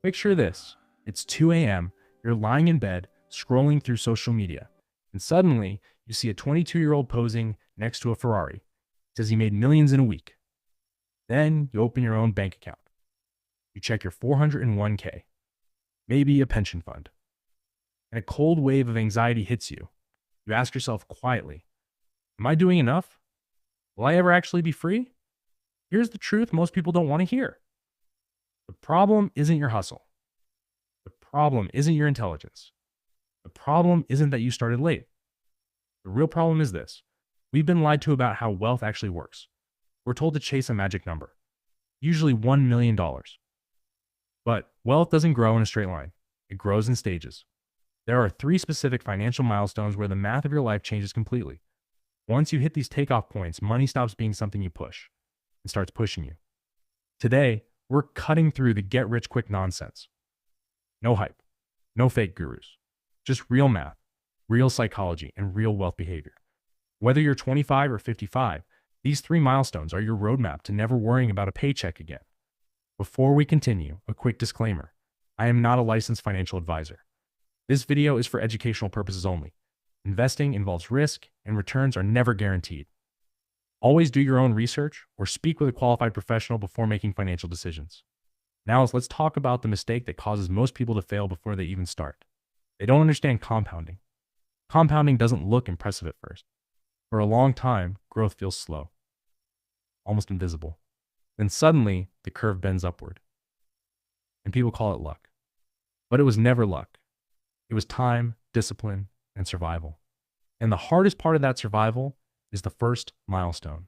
Picture this. It's 2 a.m., you're lying in bed, scrolling through social media, and suddenly you see a 22-year-old posing next to a Ferrari. It says he made millions in a week. Then you open your own bank account. You check your 401k, maybe a pension fund, and a cold wave of anxiety hits you. You ask yourself quietly, am I doing enough? Will I ever actually be free? Here's the truth most people don't want to hear. The problem isn't your hustle. The problem isn't your intelligence. The problem isn't that you started late. The real problem is this. We've been lied to about how wealth actually works. We're told to chase a magic number, usually $1 million. But wealth doesn't grow in a straight line. It grows in stages. There are 3 specific financial milestones where the math of your life changes completely. Once you hit these takeoff points, money stops being something you push and starts pushing you. Today, we're cutting through the get-rich-quick nonsense. No hype, no fake gurus, just real math, real psychology, and real wealth behavior. Whether you're 25 or 55, these 3 milestones are your roadmap to never worrying about a paycheck again. Before we continue, a quick disclaimer. I am not a licensed financial advisor. This video is for educational purposes only. Investing involves risk, and returns are never guaranteed. Always do your own research or speak with a qualified professional before making financial decisions. Now let's talk about the mistake that causes most people to fail before they even start. They don't understand compounding. Compounding doesn't look impressive at first. For a long time, growth feels slow, almost invisible. Then suddenly, the curve bends upward. And people call it luck. But it was never luck. It was time, discipline, and survival. And the hardest part of that survival is the first milestone.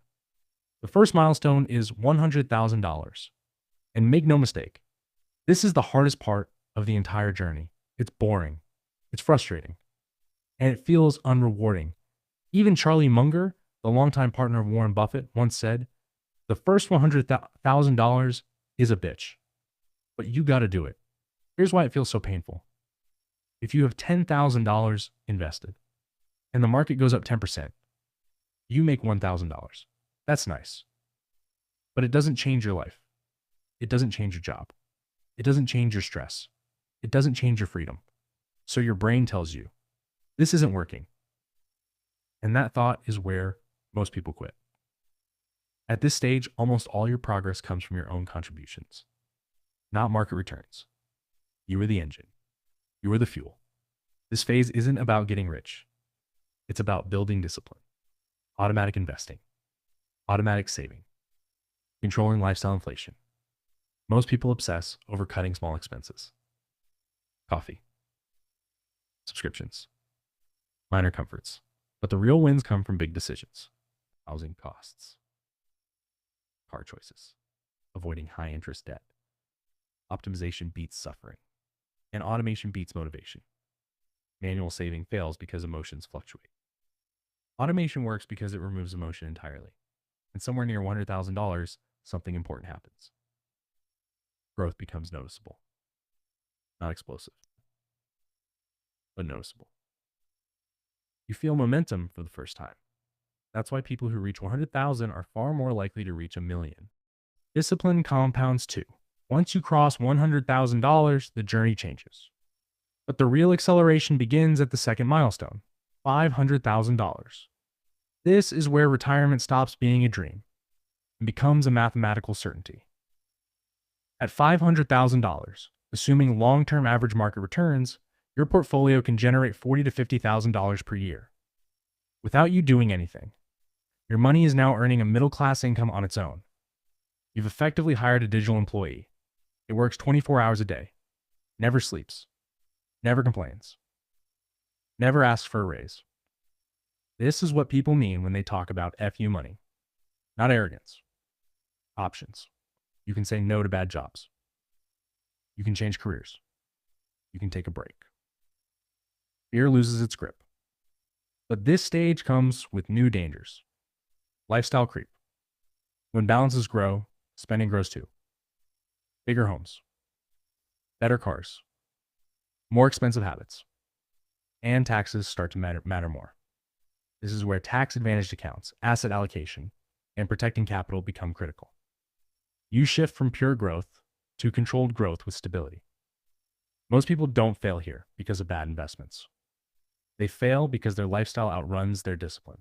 The first milestone is $100,000. And make no mistake, this is the hardest part of the entire journey. It's boring. It's frustrating. And it feels unrewarding. Even Charlie Munger, the longtime partner of Warren Buffett, once said, the first $100,000 is a bitch, but you got to do it. Here's why it feels so painful. If you have $10,000 invested and the market goes up 10%, you make $1,000. That's nice. But it doesn't change your life. It doesn't change your job. It doesn't change your stress. It doesn't change your freedom. So your brain tells you, this isn't working. And that thought is where most people quit. At this stage, almost all your progress comes from your own contributions, not market returns. You are the engine. You are the fuel. This phase isn't about getting rich. It's about building discipline, automatic investing, automatic saving, controlling lifestyle inflation. Most people obsess over cutting small expenses. Coffee, subscriptions, minor comforts. But the real wins come from big decisions. Housing costs, car choices, avoiding high-interest debt. Optimization beats suffering, and automation beats motivation. Manual saving fails because emotions fluctuate. Automation works because it removes emotion entirely. And somewhere near $100,000, something important happens. Growth becomes noticeable. Not explosive, but noticeable. You feel momentum for the first time. That's why people who reach 100,000 are far more likely to reach 1,000,000. Discipline compounds too. Once you cross $100,000, the journey changes. But the real acceleration begins at the second milestone, $500,000. This is where retirement stops being a dream and becomes a mathematical certainty. At $500,000, assuming long-term average market returns, your portfolio can generate $40,000 to $50,000 per year. Without you doing anything, your money is now earning a middle-class income on its own. You've effectively hired a digital employee. It works 24 hours a day, never sleeps, never complains, never asks for a raise. This is what people mean when they talk about FU money. Not arrogance. Options. You can say no to bad jobs. You can change careers. You can take a break. Fear loses its grip. But this stage comes with new dangers. Lifestyle creep. When balances grow, spending grows too. Bigger homes. Better cars. More expensive habits. And taxes start to matter more. This is where tax-advantaged accounts, asset allocation, and protecting capital become critical. You shift from pure growth to controlled growth with stability. Most people don't fail here because of bad investments. They fail because their lifestyle outruns their discipline.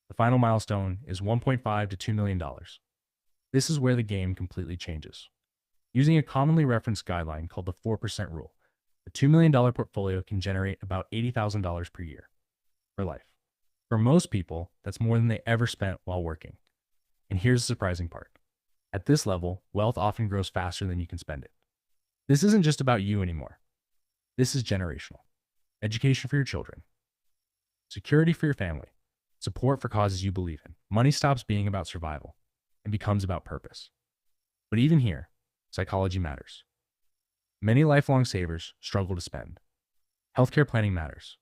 The final milestone is $1.5 to $2 million. This is where the game completely changes. Using a commonly referenced guideline called the 4% rule, the $2 million portfolio can generate about $80,000 per year for life. For most people, that's more than they ever spent while working. And here's the surprising part. At this level, wealth often grows faster than you can spend it. This isn't just about you anymore. This is generational. Education for your children, security for your family, support for causes you believe in. Money stops being about survival and becomes about purpose. But even here, psychology matters. Many lifelong savers struggle to spend. Healthcare planning matters.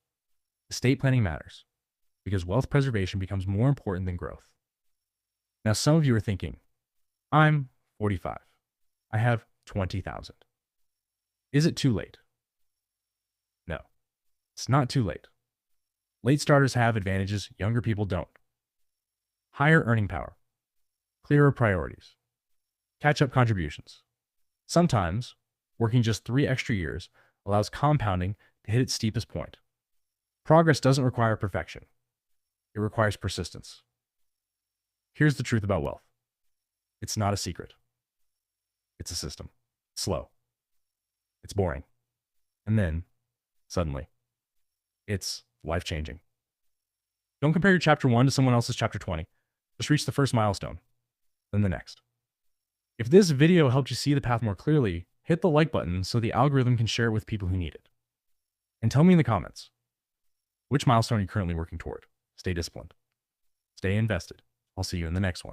Estate planning matters because wealth preservation becomes more important than growth. Now, some of you are thinking, I'm 45. I have 20,000. Is it too late? No, it's not too late. Late starters have advantages younger people don't. Higher earning power, clearer priorities, catch-up contributions. Sometimes, working just 3 extra years allows compounding to hit its steepest point. Progress doesn't require perfection. It requires persistence. Here's the truth about wealth. It's not a secret. It's a system. It's slow. It's boring. And then, suddenly, it's life-changing. Don't compare your chapter 1 to someone else's chapter 20. Just reach the first milestone, then the next. If this video helped you see the path more clearly, hit the like button so the algorithm can share it with people who need it. And tell me in the comments, which milestone are you currently working toward? Stay disciplined. Stay invested. I'll see you in the next one.